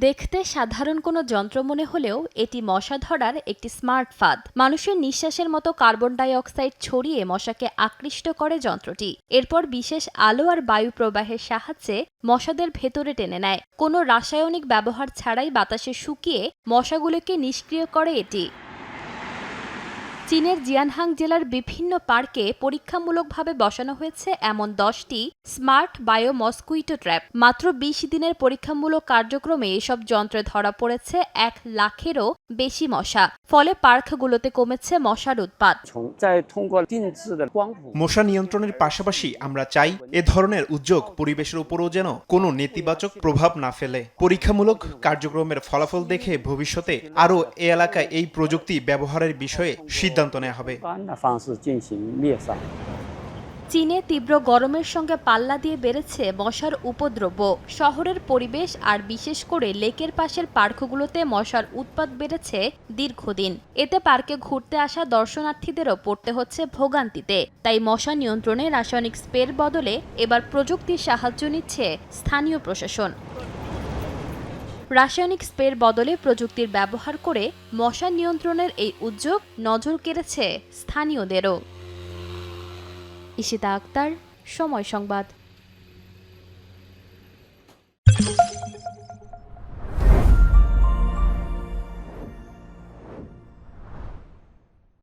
দেখতে সাধারণ কোনো যন্ত্র মনে হলেও এটি মশা ধরার একটি স্মার্ট ফাঁদ। মানুষের নিঃশ্বাসের মতো কার্বন ডাই অক্সাইড ছড়িয়ে মশাকে আকৃষ্ট করে যন্ত্রটি। এরপর বিশেষ আলো আর বায়ু প্রবাহের সাহায্যে মশাদের ভেতরে টেনে নেয়। কোনো রাসায়নিক ব্যবহার ছাড়াই বাতাসে শুকিয়ে মশাগুলোকে নিষ্ক্রিয় করে এটি। চীনের জিয়ানহাং জেলার বিভিন্ন পার্কে পরীক্ষামূলকভাবে বসানো হয়েছে এমন 10টি স্মার্ট বায়ো মসকুইটো ট্র্যাপ। মাত্র 20 দিনের পরীক্ষামূলক কার্যক্রমে এসব যন্ত্রে ধরা পড়েছে 1 লাখেরও বেশি মশা। ফলে পার্কগুলোতে কমেছে মশার উৎপাত। মশা নিয়ন্ত্রণের পাশাপাশি আমরা চাই এ ধরনের উদ্যোগ পরিবেশের উপরও যেন কোনো নেতিবাচক প্রভাব না ফেলে। পরীক্ষামূলক কার্যক্রমের ফলাফল দেখে ভবিষ্যতে আরও এ এলাকায় এই প্রযুক্তি ব্যবহারের বিষয়ে সিদ্ধান্ত নেওয়া হবে। চীনে তীব্র গরমের সঙ্গে পাল্লা দিয়ে বেড়েছে মশার উপদ্রব। শহরের পরিবেশ আর বিশেষ করে লেকের পাশের পার্কগুলোতে মশার উৎপাত বেড়েছে দীর্ঘদিন। এতে পার্কে ঘুরতে আসা দর্শনার্থীদেরও পড়তে হচ্ছে ভোগান্তিতে। তাই মশা নিয়ন্ত্রণে রাসায়নিক স্প্রের বদলে এবার প্রযুক্তির সাহায্য নিচ্ছে স্থানীয় প্রশাসন। রাসায়নিক স্প্রের বদলে প্রযুক্তির ব্যবহার করে মশা নিয়ন্ত্রণের এই উদ্যোগ নজর কেড়েছে স্থানীয়দেরও। ইশিতা আক্তার, সময় সংবাদ।